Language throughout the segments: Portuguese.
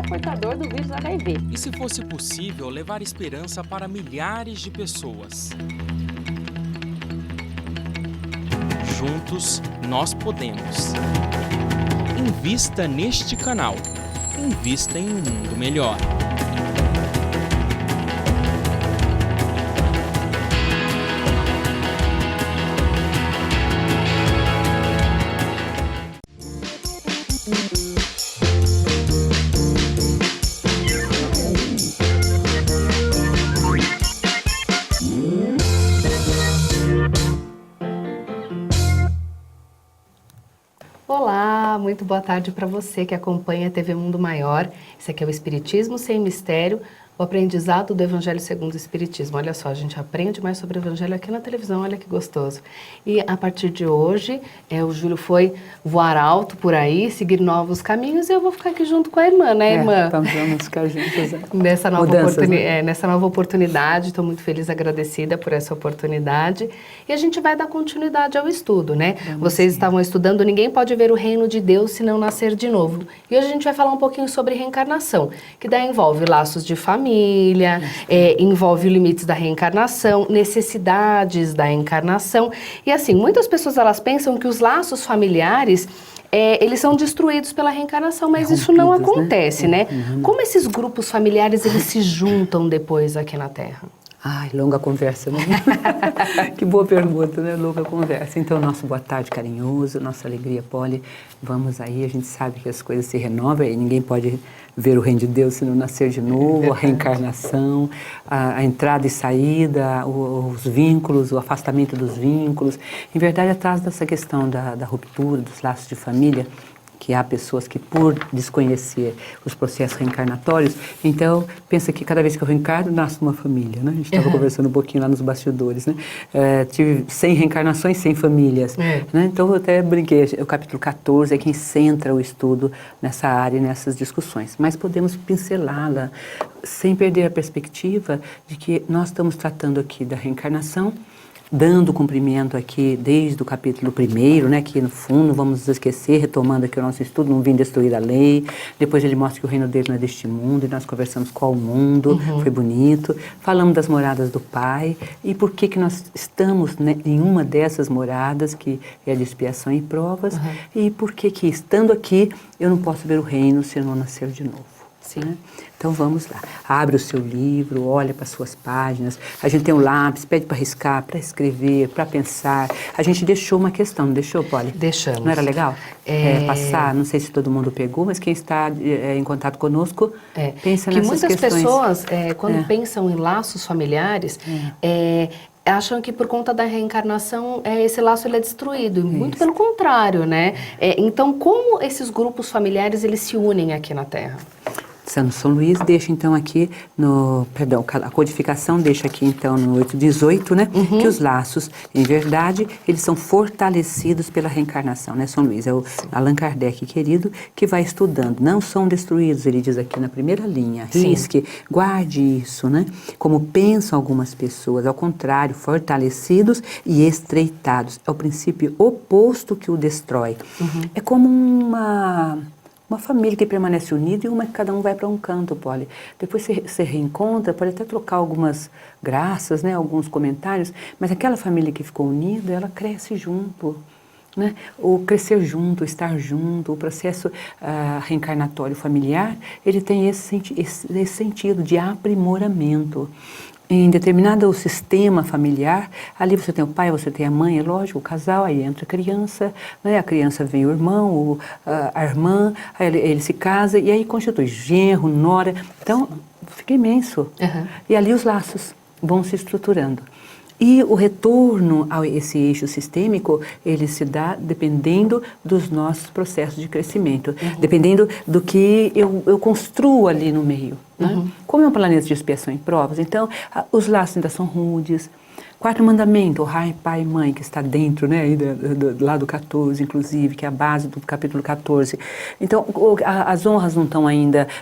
portador do vírus HIV. E se fosse possível levar esperança para milhares de pessoas? Juntos, nós podemos. Invista neste canal. Invista em um mundo melhor. Olá, muito boa tarde para você que acompanha a TV Mundo Maior. Esse aqui é o Espiritismo Sem Mistério, o aprendizado do Evangelho segundo o Espiritismo. Olha só, a gente aprende mais sobre o Evangelho aqui na televisão, olha que gostoso. E a partir de hoje, o Júlio foi voar alto por aí, seguir novos caminhos, e eu vou ficar aqui junto com a irmã, né, irmã? Vamos ficar juntos. Nessa nova, né? Nessa nova oportunidade, estou muito feliz, agradecida por essa oportunidade. E a gente vai dar continuidade ao estudo, né? Vocês estavam estudando Ninguém Pode Ver o Reino de Deus Se Não Nascer de Novo. E hoje a gente vai falar um pouquinho sobre reencarnação, que daí envolve laços de família, envolve limites da reencarnação, necessidades da encarnação. E assim, muitas pessoas elas pensam que os laços familiares eles são destruídos pela reencarnação, mas isso não acontece, né? Como esses grupos familiares eles se juntam depois aqui na Terra? Ai, longa conversa, né? Que boa pergunta, né? Longa conversa. Então, nosso boa tarde carinhoso, nossa alegria, Poli. Vamos aí, a gente sabe que as coisas se renovam e ninguém pode ver o reino de Deus se não nascer de novo, a reencarnação, a entrada e saída, os vínculos, o afastamento dos vínculos. Em verdade, atrás dessa questão da ruptura, dos laços de família, que há pessoas que, por desconhecer os processos reencarnatórios, então, pensa que cada vez que eu reencarno, nasce uma família, né? A gente estava conversando um pouquinho lá nos bastidores, né? Tive 100 reencarnações, 100 famílias, né? Então, eu até brinquei, o capítulo 14 é quem centra o estudo nessa área e nessas discussões. Mas podemos pincelá-la sem perder a perspectiva de que nós estamos tratando aqui da reencarnação, dando cumprimento aqui desde o capítulo 1º, né, que no fundo, vamos nos esquecer, retomando aqui o nosso estudo, não vim destruir a lei, depois ele mostra que o reino dele não é deste mundo, e nós conversamos qual o mundo, foi bonito, falamos das moradas do Pai, e por que nós estamos, né, em uma dessas moradas, que é a de expiação e provas, e por que estando aqui, eu não posso ver o reino se eu não nascer de novo. Sim. Né? Então vamos lá, abre o seu livro, olha para as suas páginas, a gente tem um lápis, pede para riscar, para escrever, para pensar. A gente deixou uma questão, não deixou, Poli? Deixamos. Não era legal? Passar, não sei se todo mundo pegou, mas quem está em contato conosco, pensa nessas questões. Que muitas pessoas, quando pensam em laços familiares, acham que por conta da reencarnação esse laço ele é destruído. Muito pelo contrário, né? Então, como esses grupos familiares eles se unem aqui na Terra? São Luís deixa então aqui a codificação deixa aqui então no 818, né? Que os laços, em verdade, eles são fortalecidos pela reencarnação, né? São Luís, é o Allan Kardec querido, que vai estudando. Não são destruídos, ele diz aqui na primeira linha. Risque, guarde isso, né? Como pensam algumas pessoas, ao contrário, fortalecidos e estreitados. É o princípio oposto que o destrói. É como uma família que permanece unida e uma que cada um vai para um canto, Poli. Depois você reencontra, pode até trocar algumas graças, né, alguns comentários, mas aquela família que ficou unida, ela cresce junto, né? O crescer junto, estar junto, o processo reencarnatório familiar, ele tem esse sentido de aprimoramento. Em determinado sistema familiar, ali você tem o pai, você tem a mãe, é lógico, o casal, aí entra a criança, né? A criança vem o irmão, a irmã, aí ele se casa e aí constitui genro, nora, então fica imenso. E ali os laços vão se estruturando. E o retorno a esse eixo sistêmico, ele se dá dependendo dos nossos processos de crescimento, dependendo do que eu construo ali no meio. Né? Como é um planeta de expiação e provas, então os laços ainda são rudes. Quarto mandamento, honrar pai e mãe, que está dentro, né, aí lá do 14, inclusive, que é a base do capítulo 14. Então, as honras não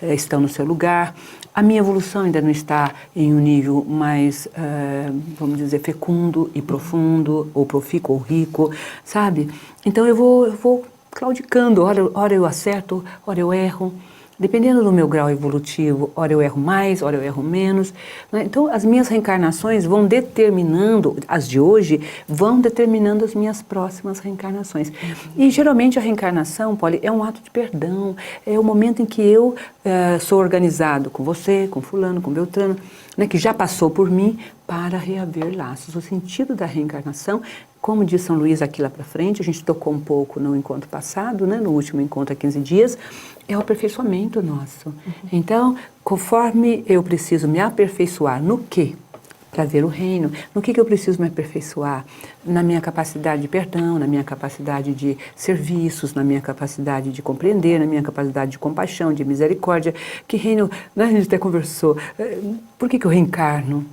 estão no seu lugar. A minha evolução ainda não está em um nível mais, vamos dizer, fecundo e profundo, ou profícuo, ou rico, sabe? Então eu vou claudicando, ora eu acerto, ora eu erro. Dependendo do meu grau evolutivo, ora eu erro mais, ora eu erro menos. Né? Então, as minhas reencarnações vão determinando, as de hoje, vão determinando as minhas próximas reencarnações. E, geralmente, a reencarnação, Polly, é um ato de perdão, é o momento em que eu sou organizado com você, com fulano, com Beltrano, né, que já passou por mim, para reaver laços. O sentido da reencarnação, como diz São Luís aqui lá para frente, a gente tocou um pouco no encontro passado, né, no último encontro há 15 dias, é o aperfeiçoamento nosso. Então, conforme eu preciso me aperfeiçoar no quê? Para ver o reino. No que eu preciso me aperfeiçoar? Na minha capacidade de perdão, na minha capacidade de serviços, na minha capacidade de compreender, na minha capacidade de compaixão, de misericórdia. Que reino, né, a gente até conversou, por que eu reencarno?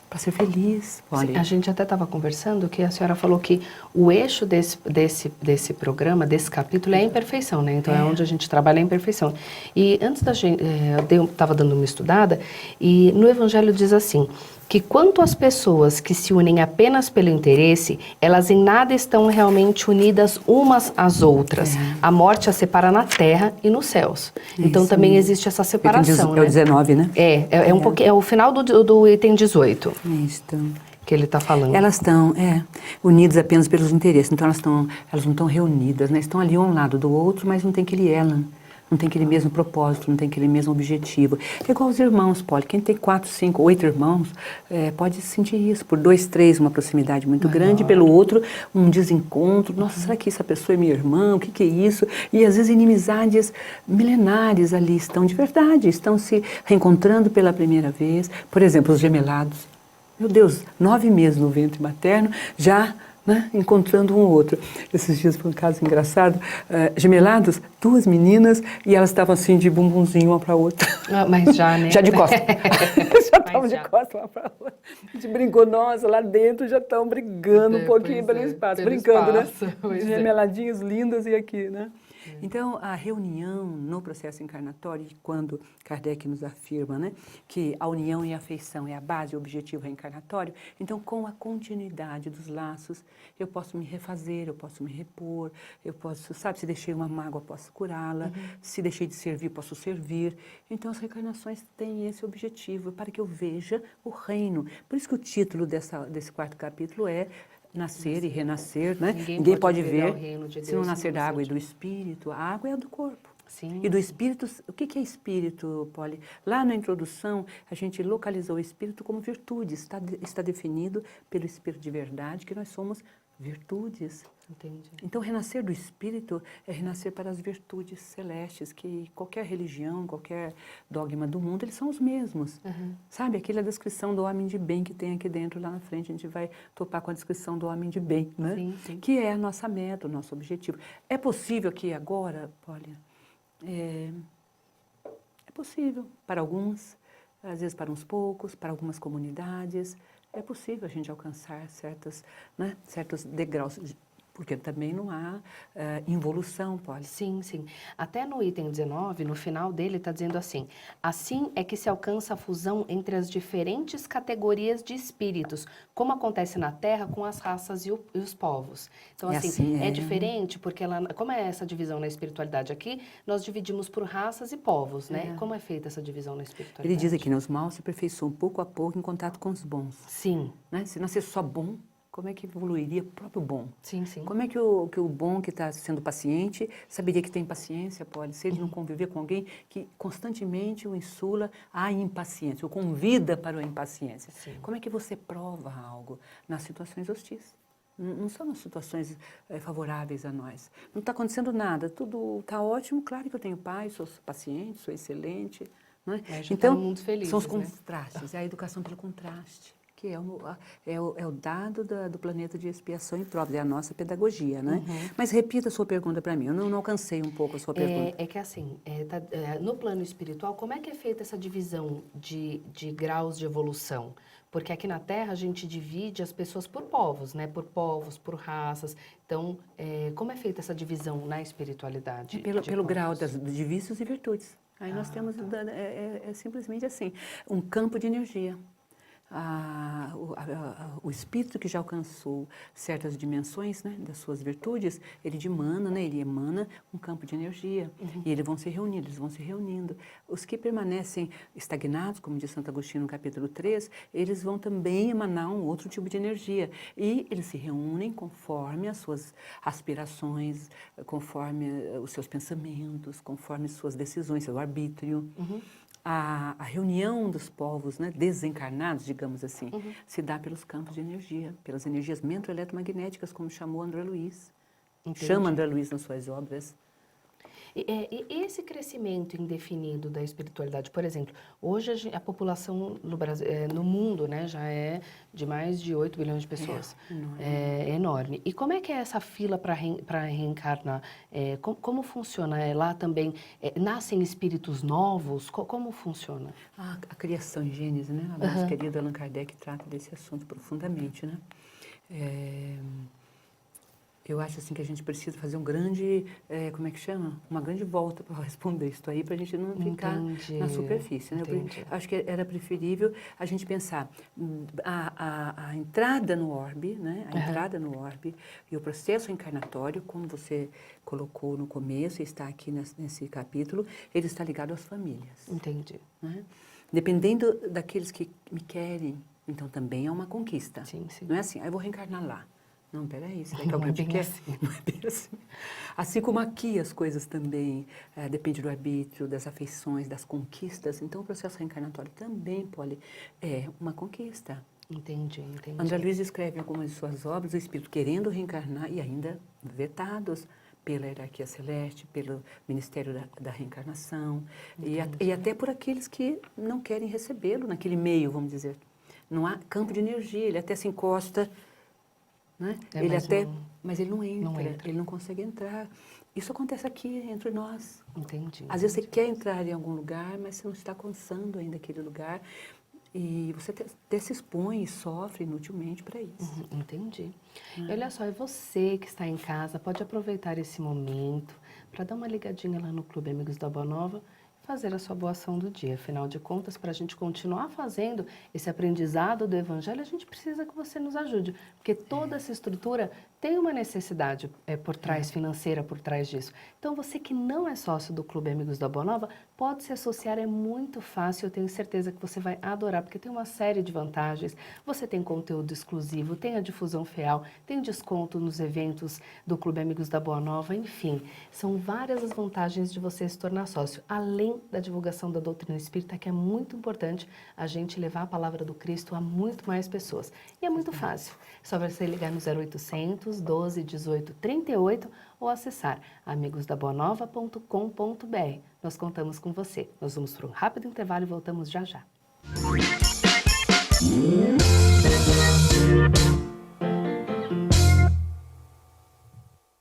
Para ser feliz, olha. A gente até estava conversando que a senhora falou que o eixo desse programa, desse capítulo, é a imperfeição, né? Então é onde a gente trabalha a imperfeição. E antes da gente, eu estava dando uma estudada, e no Evangelho diz assim, que quanto às pessoas que se unem apenas pelo interesse, elas em nada estão realmente unidas umas às outras. A morte as separa na terra e nos céus. Então também existe essa separação, né? É o 19, né? É um pouquinho, é o final do item 18. Isso. Que ele está falando. Elas estão unidas apenas pelos interesses. Então elas não estão reunidas, né? Estão ali um lado do outro, mas não tem aquele elan. Não tem aquele mesmo propósito, não tem aquele mesmo objetivo. É igual os irmãos, Polly. Quem tem 4, 5, 8 irmãos pode sentir isso. Por 2, 3, uma proximidade muito grande. Pelo outro, um desencontro. Nossa, será que essa pessoa é minha irmã? O que é isso? E às vezes inimizades milenares ali estão de verdade. Estão se reencontrando pela primeira vez. Por exemplo, os gemelados. Meu Deus, 9 meses no ventre materno, já... né, encontrando um outro. Esses dias foi um caso engraçado, gemelados, 2 meninas, e elas estavam assim de bumbumzinho uma para a outra. Mas já, né? Já de costas. Já estavam de costas uma para a outra. A gente brincou, nossa, lá dentro já estão brigando um pouquinho pelo espaço. Brincando, espaço, né? Gemeladinhos lindas e aqui, né? Então, a reunião no processo encarnatório, quando Kardec nos afirma, né, que a união e a afeição é a base, o objetivo reencarnatório, então, com a continuidade dos laços, eu posso me refazer, eu posso me repor, eu posso, sabe, se deixei uma mágoa, posso curá-la, se deixei de servir, posso servir. Então, as reencarnações têm esse objetivo, para que eu veja o reino. Por isso que o título desse 4º capítulo é Nascer e renascer, né? Ninguém pode ver se não nascer da água e do espírito. A água é do corpo. Sim. E do espírito, o que é espírito, Polly? Lá na introdução, a gente localizou o espírito como virtude. Está definido pelo espírito de verdade que nós somos virtudes. Entendi. Então, renascer do espírito é renascer para as virtudes celestes, que qualquer religião, qualquer dogma do mundo, eles são os mesmos. Sabe, aquela descrição do homem de bem que tem aqui dentro, lá na frente, a gente vai topar com a descrição do homem de bem, né? Sim, sim. Que é a nossa meta, o nosso objetivo. É possível que agora, Polly, é possível para alguns, às vezes para uns poucos, para algumas comunidades, é possível a gente alcançar certos degraus, porque também não há involução, Polly. Sim, sim. Até no item 19, no final dele, está dizendo assim, assim é que se alcança a fusão entre as diferentes categorias de espíritos, como acontece na Terra com as raças e os povos. Então, é diferente, porque como é essa divisão na espiritualidade aqui, nós dividimos por raças e povos, né? Como é feita essa divisão na espiritualidade? Ele diz aqui, né, os maus se aperfeiçoam pouco a pouco em contato com os bons. Sim. Né? Se nascer só bom, como é que evoluiria o próprio bom? Sim, sim. Como é que o bom que está sendo paciente saberia que tem paciência, pode? Se ele não conviver com alguém que constantemente o insula à impaciência, o convida para a impaciência. Sim. Como é que você prova algo nas situações hostis? Não são as situações favoráveis a nós. Não está acontecendo nada, tudo está ótimo, claro que eu tenho paz, sou paciente, sou excelente. Não é? Então, mundo feliz, são os né? contrastes, é a educação pelo contraste. Que é o dado do planeta de expiação e provas, é a nossa pedagogia, né? Mas repita a sua pergunta para mim, eu não alcancei um pouco a sua pergunta. É que assim, no plano espiritual, como é que é feita essa divisão de graus de evolução? Porque aqui na Terra a gente divide as pessoas por povos, né? Por povos, por raças. Então, como é feita essa divisão na espiritualidade? Pelo grau de vícios e virtudes. Aí nós temos, simplesmente assim, um campo de energia. o espírito que já alcançou certas dimensões, né, das suas virtudes, ele dimana, né, ele emana um campo de energia. E eles vão se reunindo, eles vão se reunindo. Os que permanecem estagnados, como diz Santo Agostinho no capítulo 3, eles vão também emanar um outro tipo de energia. E eles se reúnem conforme as suas aspirações, conforme os seus pensamentos, conforme suas decisões, seu arbítrio. A reunião dos povos, né, desencarnados, digamos assim, se dá pelos campos de energia, pelas energias mento-eletromagnéticas, como chamou André Luiz. Entendi. Chama André Luiz nas suas obras. E esse crescimento indefinido da espiritualidade, por exemplo, hoje a população no Brasil, no mundo, né, já é de mais de 8 bilhões de pessoas. Enorme. É enorme. E como é que é essa fila para reencarnar? Como funciona? Lá também nascem espíritos novos? Como funciona? A criação em Gênesis, né? O nosso querido Allan Kardec trata desse assunto profundamente, né? Eu acho assim que a gente precisa fazer um grande, como é que chama? Uma grande volta para responder isso aí, para a gente não ficar na superfície, né? Acho que era preferível a gente pensar a entrada no orbe, né? A entrada no orbe e o processo encarnatório, como você colocou no começo e está aqui nesse capítulo, ele está ligado às famílias. Entendi. Né? Dependendo daqueles que me querem, então também é uma conquista. Sim, sim. Não é assim, eu vou reencarnar lá. Não, peraí, será que Não alguém é te bem quer? assim. Não é bem assim. Assim como aqui as coisas também dependem do arbítrio, das afeições, das conquistas. Então o processo reencarnatório também é uma conquista. Entendi. André Luiz escreve em algumas de suas obras o espírito querendo reencarnar e ainda vetados pela hierarquia celeste, pelo Ministério da Reencarnação e até por aqueles que não querem recebê-lo naquele meio, vamos dizer. Não há campo de energia, ele até se encosta, né? Mas ele não entra, ele não consegue entrar. Isso acontece aqui entre nós. Entendi. Às vezes você quer entrar em algum lugar, mas você não está alcançando ainda aquele lugar. E você até se expõe e sofre inutilmente para isso. Entendi. E olha só, é você que está em casa, pode aproveitar esse momento para dar uma ligadinha lá no Clube Amigos da Boa Nova, fazer a sua boa ação do dia. Afinal de contas, para a gente continuar fazendo esse aprendizado do Evangelho, a gente precisa que você nos ajude, porque toda essa estrutura tem uma necessidade por trás, financeira por trás disso. Então, você que não é sócio do Clube Amigos da Boa Nova, pode se associar, é muito fácil, eu tenho certeza que você vai adorar, porque tem uma série de vantagens. Você tem conteúdo exclusivo, tem a difusão FEAL, tem desconto nos eventos do Clube Amigos da Boa Nova, enfim, são várias as vantagens de você se tornar sócio, além da divulgação da doutrina espírita, que é muito importante a gente levar a palavra do Cristo a muito mais pessoas. E é muito fácil, só você ligar no 0800 12 18 38 ou acessar amigosdaboanova.com.br. Nós contamos com você. Nós vamos para um rápido intervalo e voltamos já já.